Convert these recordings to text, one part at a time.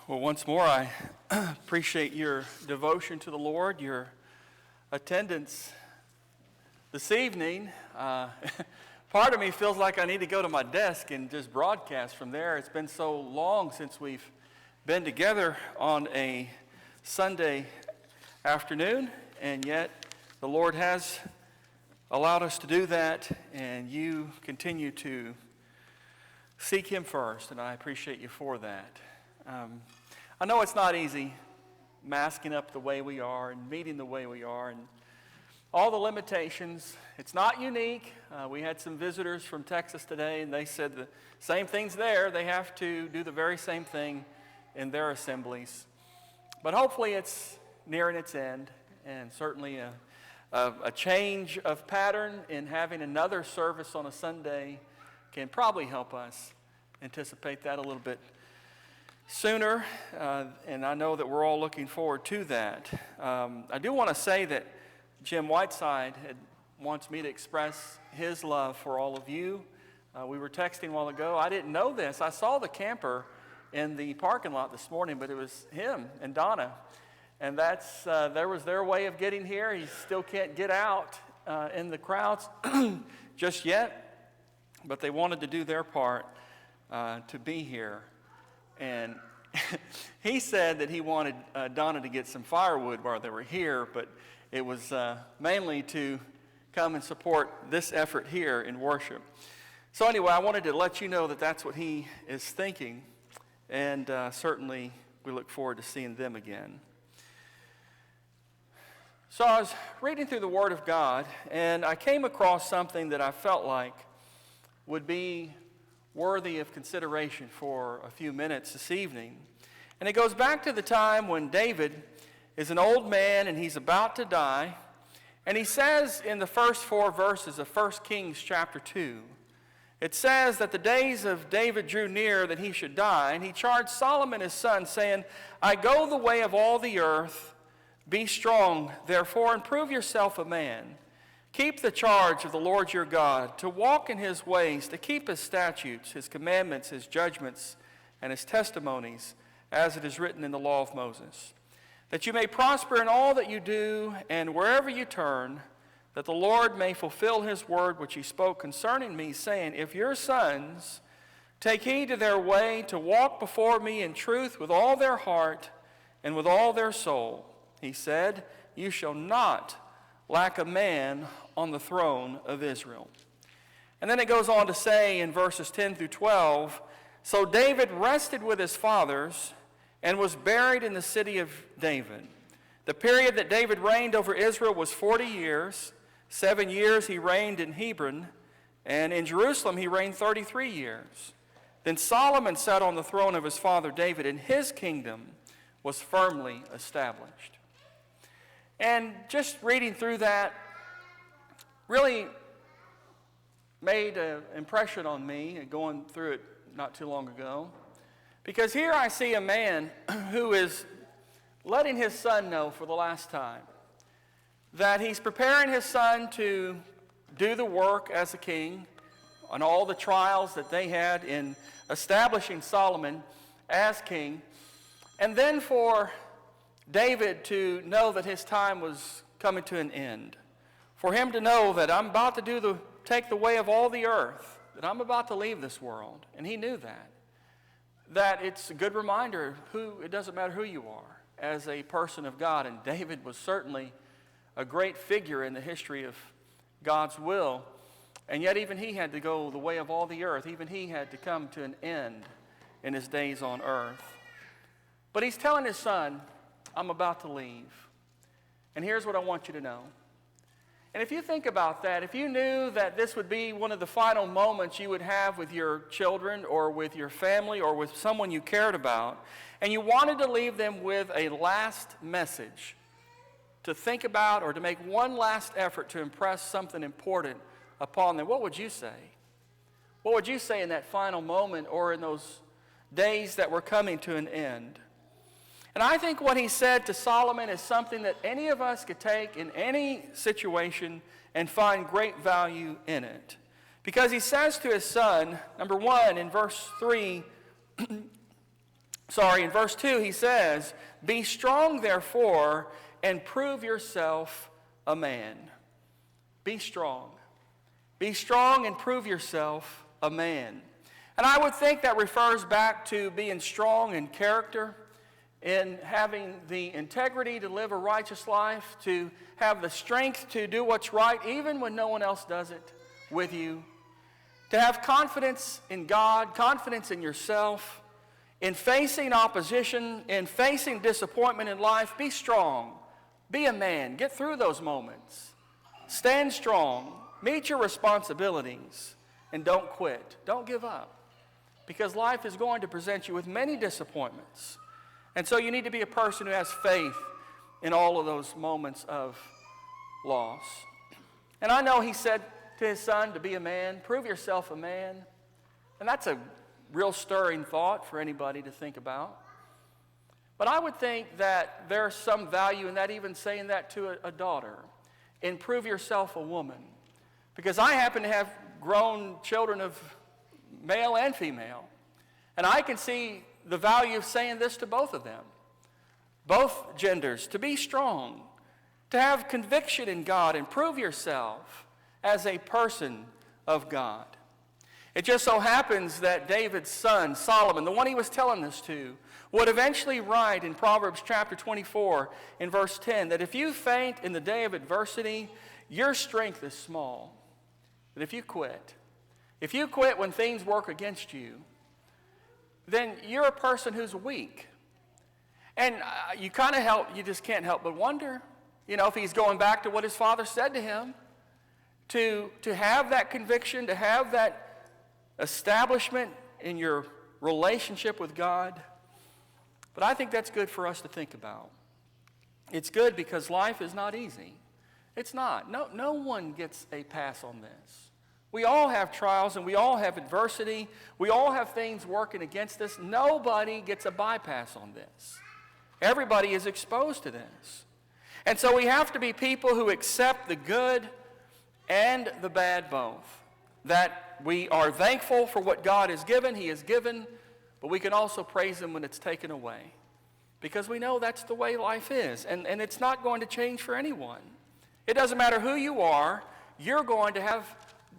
Well, once more, I appreciate your devotion to the Lord, your attendance this evening. Part of me feels like I need to go to my desk and just broadcast from there. It's been so long since we've been together on a Sunday afternoon, and yet the Lord has allowed us to do that, and you continue to seek Him first, and I appreciate you for that. I know it's not easy masking up the way we are and meeting the way we are and all the limitations. It's not unique. We had some visitors from Texas today, and they said the same thing's there. They have to do the very same thing in their assemblies. But hopefully it's nearing its end, and certainly a change of pattern in having another service on a Sunday can probably help us anticipate that a little bit sooner, and I know that we're all looking forward to that. I do want to say that Jim Whiteside wants me to express his love for all of you. We were texting a while ago. I didn't know this. I saw the camper in the parking lot this morning, but it was him and Donna, and there was their way of getting here. He still can't get out in the crowds just yet, but they wanted to do their part to be here. And he said that he wanted Donna to get some firewood while they were here, but it was mainly to come and support this effort here in worship. So anyway, I wanted to let you know that that's what he is thinking, and certainly we look forward to seeing them again. So I was reading through the Word of God, and I came across something that I felt like would be worthy of consideration for a few minutes this evening. And it goes back to the time when David is an old man and he's about to die. And he says in the first 4 verses of 1 Kings chapter 2, it says that the days of David drew near that he should die. And he charged Solomon his son, saying, I go the way of all the earth. Be strong, therefore, and prove yourself a man. Keep the charge of the Lord your God, to walk in his ways, to keep his statutes, his commandments, his judgments, and his testimonies, as it is written in the law of Moses, that you may prosper in all that you do, and wherever you turn, that the Lord may fulfill his word which he spoke concerning me, saying, if your sons take heed to their way, to walk before me in truth with all their heart and with all their soul, he said, you shall not lack a man on the throne of Israel. And then it goes on to say in verses 10 through 12, so David rested with his fathers and was buried in the city of David. The period that David reigned over Israel was 40 years. 7 years he reigned in Hebron, and in Jerusalem he reigned 33 years. Then Solomon sat on the throne of his father David, and his kingdom was firmly established. And just reading through that really made an impression on me, going through it not too long ago. Because here I see a man who is letting his son know for the last time that he's preparing his son to do the work as a king on all the trials that they had in establishing Solomon as king. And then for David to know that his time was coming to an end. For him to know that I'm about to take the way of all the earth, that I'm about to leave this world. And he knew that. That it's a good reminder it doesn't matter who you are as a person of God. And David was certainly a great figure in the history of God's will. And yet even he had to go the way of all the earth. Even he had to come to an end in his days on earth. But he's telling his son, I'm about to leave. And here's what I want you to know. And if you think about that, if you knew that this would be one of the final moments you would have with your children or with your family or with someone you cared about, and you wanted to leave them with a last message to think about or to make one last effort to impress something important upon them, what would you say? What would you say in that final moment or in those days that were coming to an end? And I think what he said to Solomon is something that any of us could take in any situation and find great value in it. Because he says to his son, number one, in verse 3, In verse 2, he says, "Be strong, therefore, and prove yourself a man." Be strong. Be strong and prove yourself a man. And I would think that refers back to being strong in character, in having the integrity to live a righteous life, to have the strength to do what's right even when no one else does it with you, to have confidence in God, confidence in yourself, in facing opposition, in facing disappointment in life. Be strong. Be a man. Get through those moments. Stand strong. Meet your responsibilities. And don't quit. Don't give up. Because life is going to present you with many disappointments. And so you need to be a person who has faith in all of those moments of loss. And I know he said to his son to be a man, prove yourself a man. And that's a real stirring thought for anybody to think about. But I would think that there's some value in that, even saying that to a daughter, and prove yourself a woman. Because I happen to have grown children of male and female, and I can see the value of saying this to both of them, both genders, to be strong, to have conviction in God, and prove yourself as a person of God. It just so happens that David's son, Solomon, the one he was telling this to, would eventually write in Proverbs chapter 24 in verse 10 that if you faint in the day of adversity, your strength is small. That if you quit when things work against you, then you're a person who's weak. And you just can't help but wonder, if he's going back to what his father said to him, to have that conviction, to have that establishment in your relationship with God. But I think that's good for us to think about. It's good because life is not easy. It's not. No one gets a pass on this. We all have trials and we all have adversity. We all have things working against us. Nobody gets a bypass on this. Everybody is exposed to this. And so we have to be people who accept the good and the bad both. That we are thankful for what God has given, He has given, but we can also praise Him when it's taken away. Because we know that's the way life is, and it's not going to change for anyone. It doesn't matter who you are, you're going to have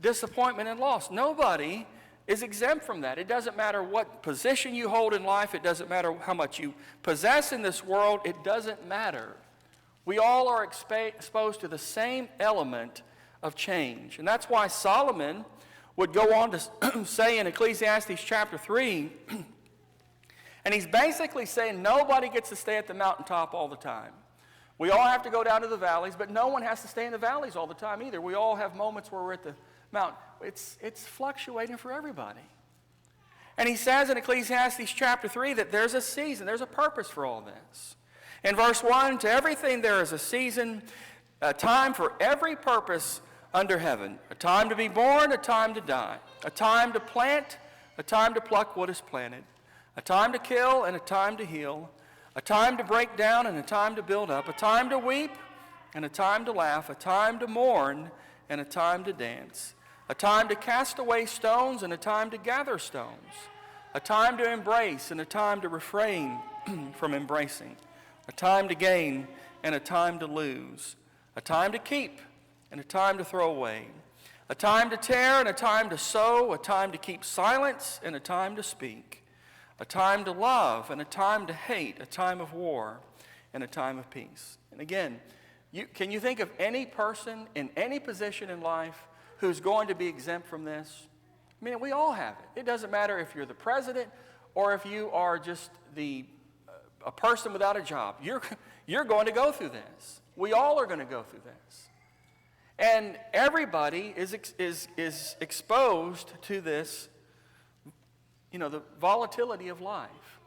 disappointment and loss. Nobody is exempt from that. It doesn't matter what position you hold in life. It doesn't matter how much you possess in this world. It doesn't matter. We all are exposed to the same element of change. And that's why Solomon would go on to say in Ecclesiastes chapter 3, and he's basically saying nobody gets to stay at the mountaintop all the time. We all have to go down to the valleys, but no one has to stay in the valleys all the time either. We all have moments where we're at the mountain. It's fluctuating for everybody. And he says in Ecclesiastes chapter 3 that there's a season, there's a purpose for all this. In verse 1, to everything there is a season, a time for every purpose under heaven, a time to be born, a time to die, a time to plant, a time to pluck what is planted, a time to kill and a time to heal, a time to break down and a time to build up, a time to weep and a time to laugh, a time to mourn and a time to dance, a time to cast away stones and a time to gather stones, a time to embrace and a time to refrain from embracing, a time to gain and a time to lose, a time to keep and a time to throw away, a time to tear and a time to sow, a time to keep silence and a time to speak, a time to love and a time to hate, a time of war and a time of peace. And again, can you think of any person in any position in life who's going to be exempt from this? I mean, we all have it. It doesn't matter if you're the president or if you are just a person without a job. You're going to go through this. We all are going to go through this. And everybody is exposed to this, the volatility of life.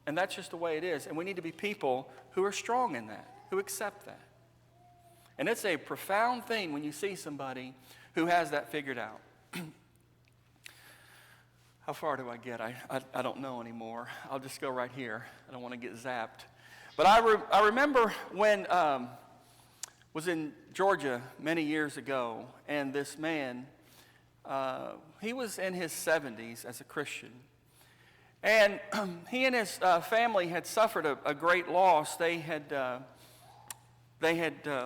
And that's just the way it is. And we need to be people who are strong in that, who accept that. And it's a profound thing when you see somebody who has that figured out. How far do I get? I don't know anymore. I'll just go right here. I don't want to get zapped. But I remember when was in Georgia many years ago, and this man, he was in his 70s as a Christian. And he and his family had suffered a great loss. They had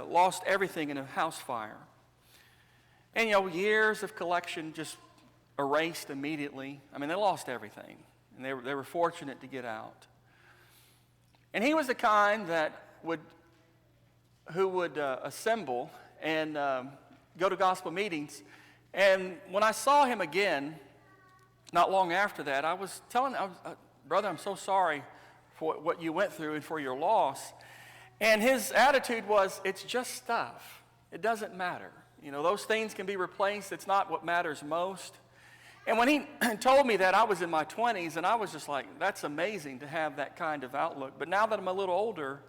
lost everything in a house fire. And, years of collection just erased immediately. I mean, they lost everything. And they were fortunate to get out. And he was the kind who would assemble and go to gospel meetings. And when I saw him again, not long after that, I was telling him, brother, I'm so sorry for what you went through and for your loss. And his attitude was, it's just stuff. It doesn't matter. Those things can be replaced. It's not what matters most. And when he told me that, I was in my 20s, and I was just like, that's amazing to have that kind of outlook. But now that I'm a little older,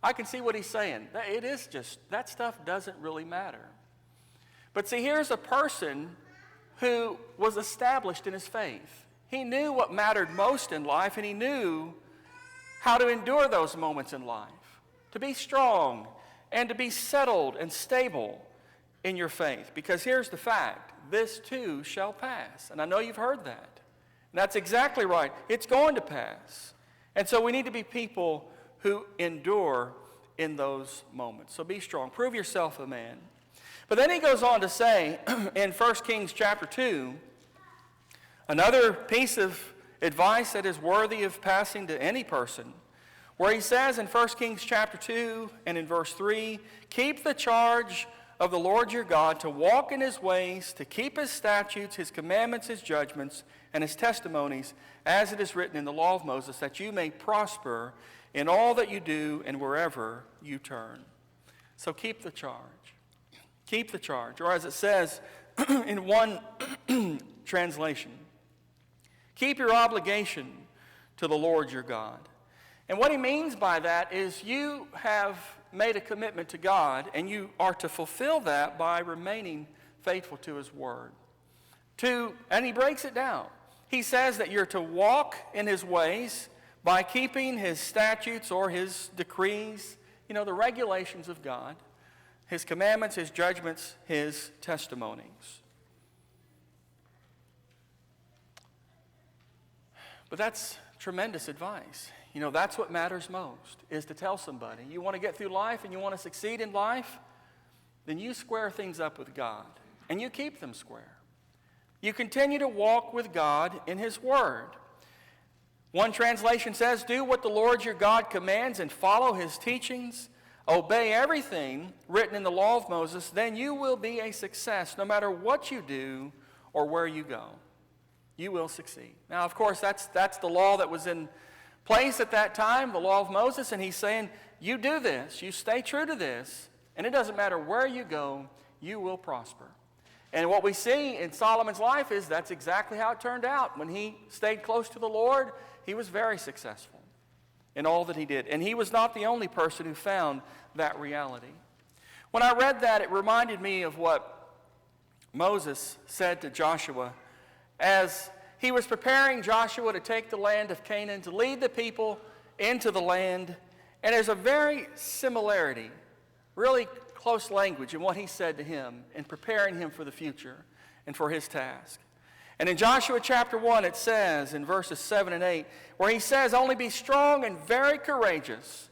I can see what he's saying. It is just, that stuff doesn't really matter. But see, here's a person who was established in his faith. He knew what mattered most in life, and he knew how to endure those moments in life, to be strong and to be settled and stable in your faith. Because here's the fact, this too shall pass. And I know you've heard that. And that's exactly right. It's going to pass. And so we need to be people who endure in those moments. So be strong. Prove yourself a man. But then he goes on to say in 1 Kings chapter 2, another piece of advice that is worthy of passing to any person, where he says in 1 Kings chapter 2 and in verse 3, keep the charge of the Lord your God to walk in his ways, to keep his statutes, his commandments, his judgments, and his testimonies, as it is written in the law of Moses, that you may prosper in all that you do and wherever you turn. So keep the charge. Keep the charge. Or as it says in one translation, keep your obligation to the Lord your God. And what he means by that is you have made a commitment to God, and you are to fulfill that by remaining faithful to his word. And he breaks it down. He says that you're to walk in his ways by keeping his statutes or his decrees, the regulations of God, his commandments, his judgments, his testimonies. But that's tremendous advice. That's what matters most, is to tell somebody, you want to get through life and you want to succeed in life, then you square things up with God, and you keep them square. You continue to walk with God in his word. One translation says, do what the Lord your God commands and follow his teachings. Obey everything written in the law of Moses, then you will be a success no matter what you do or where you go. You will succeed. Now, of course, that's the law that was in place at that time, the law of Moses, and he's saying, you do this, you stay true to this, and it doesn't matter where you go, you will prosper. And what we see in Solomon's life is that's exactly how it turned out. When he stayed close to the Lord, he was very successful in all that he did. And he was not the only person who found that reality. When I read that, it reminded me of what Moses said to Joshua as he was preparing Joshua to take the land of Canaan, to lead the people into the land. And there's a very similarity, really close language in what he said to him in preparing him for the future and for his task. And in Joshua chapter 1, it says in verses 7 and 8, where he says, only be strong and very courageous,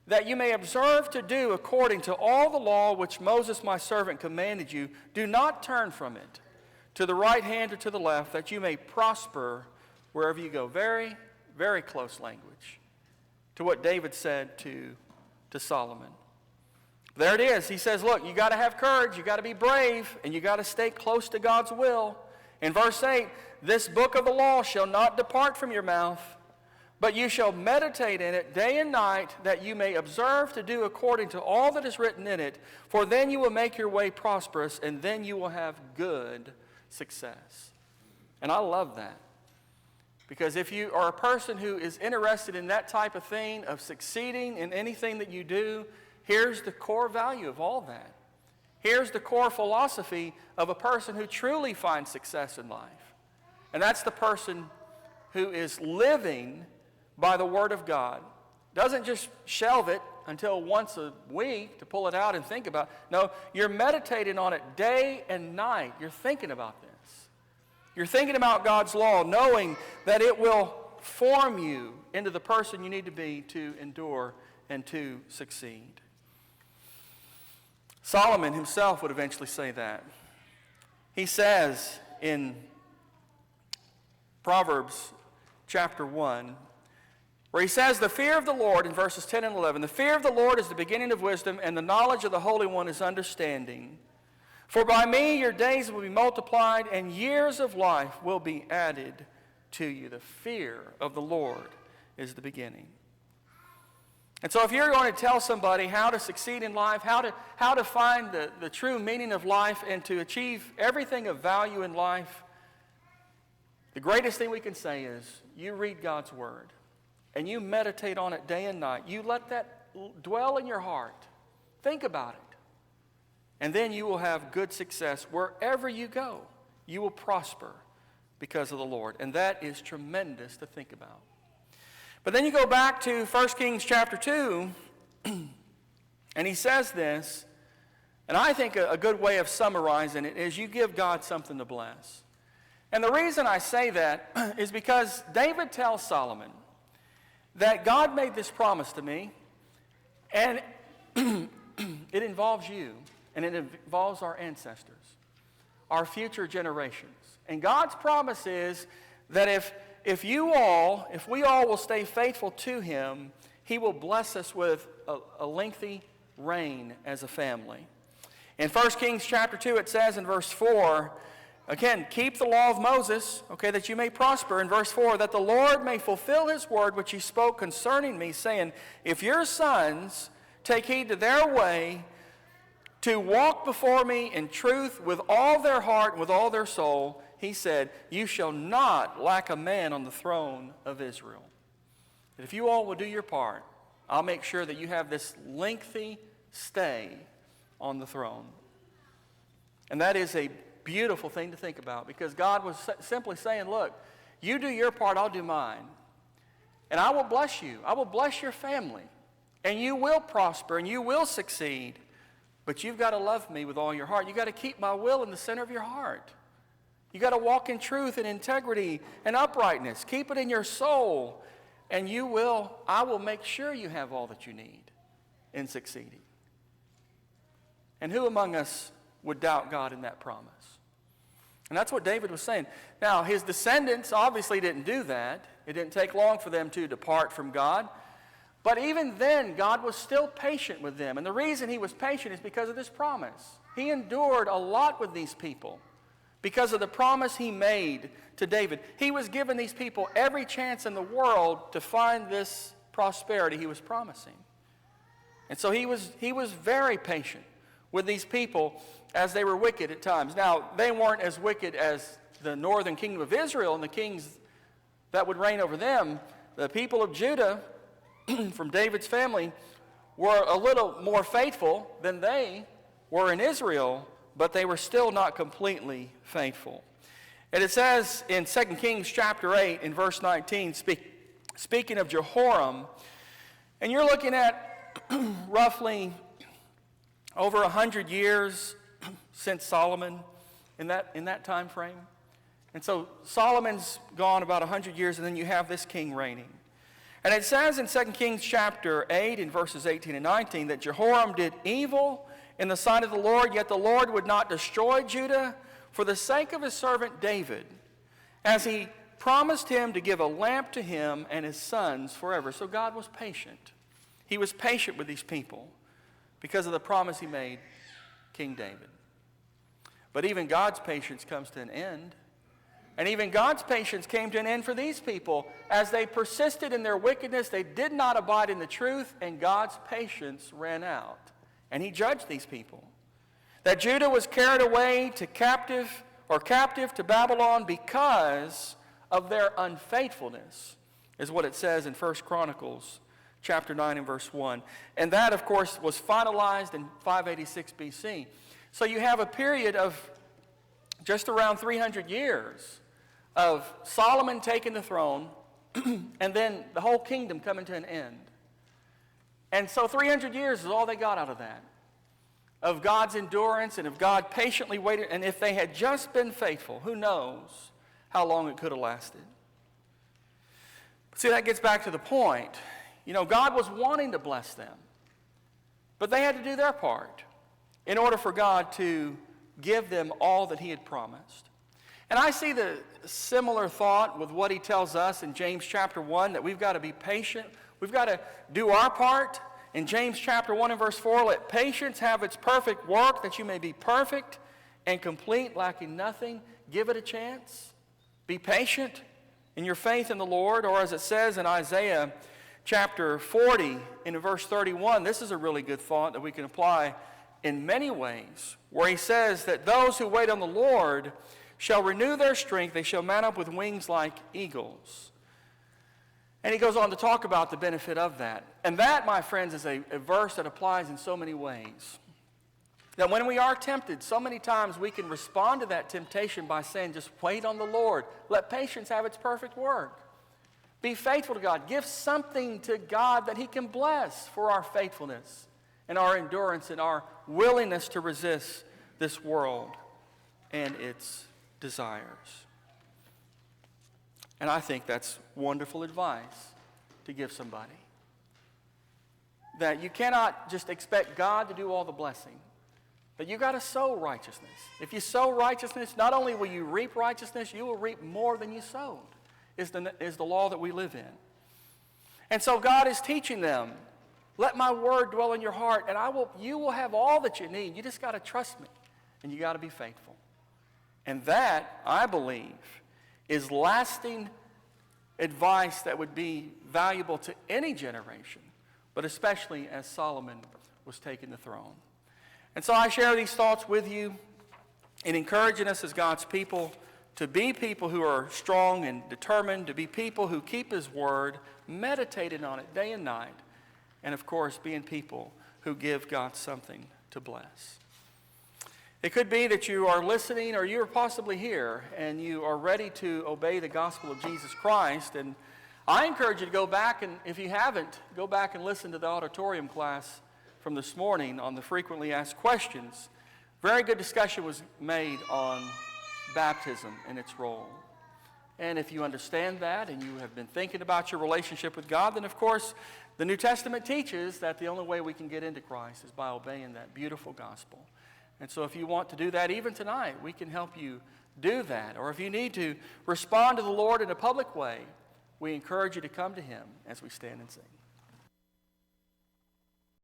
that you may observe to do according to all the law which Moses my servant commanded you. Do not turn from it to the right hand or to the left, that you may prosper wherever you go. Very, very close language to what David said to Solomon. There it is. He says, look, you got to have courage, you got to be brave, and you got to stay close to God's will. In verse 8, this book of the law shall not depart from your mouth, but you shall meditate in it day and night, that you may observe to do according to all that is written in it. For then you will make your way prosperous, and then you will have good success. And I love that. Because if you are a person who is interested in that type of thing, of succeeding in anything that you do, here's the core value of all that. Here's the core philosophy of a person who truly finds success in life. And that's the person who is living by the Word of God. Doesn't just shelve it until once a week to pull it out and think about it. No, you're meditating on it day and night. You're thinking about this. You're thinking about God's law, knowing that it will form you into the person you need to be to endure and to succeed. Solomon himself would eventually say that. He says in Proverbs chapter 1, where he says, the fear of the Lord, in verses 10 and 11, the fear of the Lord is the beginning of wisdom, and the knowledge of the Holy One is understanding. For by me your days will be multiplied, and years of life will be added to you. The fear of the Lord is the beginning. And so if you're going to tell somebody how to succeed in life, how to find the true meaning of life and to achieve everything of value in life, the greatest thing we can say is you read God's Word and you meditate on it day and night. You let that dwell in your heart. Think about it. And then you will have good success wherever you go. You will prosper because of the Lord. And that is tremendous to think about. But then you go back to 1 Kings chapter 2, and he says this, and I think a good way of summarizing it is you give God something to bless. And the reason I say that is because David tells Solomon that God made this promise to me, and it involves you, and it involves our ancestors, our future generations. And God's promise is that if we all will stay faithful to him, he will bless us with a lengthy reign as a family. In 1 Kings chapter 2, it says in verse 4, again, keep the law of Moses, okay, that you may prosper. In verse 4, that the Lord may fulfill his word which he spoke concerning me, saying, if your sons take heed to their way, to walk before me in truth with all their heart and with all their soul, he said, you shall not lack a man on the throne of Israel. And if you all will do your part, I'll make sure that you have this lengthy stay on the throne. And that is a beautiful thing to think about, because God was simply saying, look, you do your part, I'll do mine. And I will bless you. I will bless your family. And you will prosper and you will succeed. But you've got to love me with all your heart. You've got to keep my will in the center of your heart. You've got to walk in truth and integrity and uprightness. Keep it in your soul. And I will make sure you have all that you need in succeeding. And who among us would doubt God in that promise? And that's what David was saying. Now, his descendants obviously didn't do that. It didn't take long for them to depart from God. But even then, God was still patient with them. And the reason he was patient is because of this promise. He endured a lot with these people because of the promise he made to David. He was giving these people every chance in the world to find this prosperity he was promising. And so he was very patient with these people as they were wicked at times. Now, they weren't as wicked as the northern kingdom of Israel and the kings that would reign over them. The people of Judah from David's family were a little more faithful than they were in Israel, but they were still not completely faithful. And it says in 2 Kings chapter 8 in verse 19, speaking of Jehoram, and you're looking at roughly over 100 years since Solomon in that time frame. And so Solomon's gone about 100 years, and then you have this king reigning. And it says in 2 Kings chapter 8 in verses 18 and 19 that Jehoram did evil in the sight of the Lord, yet the Lord would not destroy Judah for the sake of his servant David, as he promised him to give a lamp to him and his sons forever. So God was patient. He was patient with these people because of the promise he made King David. But even God's patience comes to an end. And even God's patience came to an end for these people. As they persisted in their wickedness, they did not abide in the truth, and God's patience ran out. And he judged these people. That Judah was carried away to captive to Babylon because of their unfaithfulness, is what it says in 1 Chronicles chapter 9 and verse 1. And that, of course, was finalized in 586 BC. So you have a period of just around 300 years of Solomon taking the throne and then the whole kingdom coming to an end. And so 300 years is all they got out of that, of God's endurance and of God patiently waiting. And if they had just been faithful, who knows how long it could have lasted. See, that gets back to the point. You know, God was wanting to bless them, but they had to do their part in order for God to give them all that he had promised. And I see the similar thought with what he tells us in James chapter 1, that we've got to be patient. We've got to do our part. In James chapter 1 and verse 4, let patience have its perfect work, that you may be perfect and complete, lacking nothing. Give it a chance. Be patient in your faith in the Lord. Or as it says in Isaiah chapter 40 in verse 31, this is a really good thought that we can apply in many ways, where he says that those who wait on the Lord shall renew their strength. They shall mount up with wings like eagles. And he goes on to talk about the benefit of that. And that, my friends, is a verse that applies in so many ways. That when we are tempted, so many times we can respond to that temptation by saying, just wait on the Lord. Let patience have its perfect work. Be faithful to God. Give something to God that he can bless for our faithfulness and our endurance and our willingness to resist this world and its desires. And I think that's wonderful advice to give somebody. That you cannot just expect God to do all the blessing, but you got to sow righteousness. If you sow righteousness, not only will you reap righteousness, you will reap more than you sowed, is the law that we live in. And so God is teaching them, let my word dwell in your heart, and you will have all that you need. You just got to trust me, and you got to be faithful. And that, I believe, is lasting advice that would be valuable to any generation, but especially as Solomon was taking the throne. And so I share these thoughts with you in encouraging us as God's people to be people who are strong and determined, to be people who keep his word, meditating on it day and night, and of course being people who give God something to bless. It could be that you are listening, or you are possibly here and you are ready to obey the gospel of Jesus Christ. And I encourage you to go back, and if you haven't, go back and listen to the auditorium class from this morning on the frequently asked questions. Very good discussion was made on baptism and its role. And if you understand that and you have been thinking about your relationship with God, then of course the New Testament teaches that the only way we can get into Christ is by obeying that beautiful gospel. And so if you want to do that even tonight, we can help you do that. Or if you need to respond to the Lord in a public way, we encourage you to come to him as we stand and sing.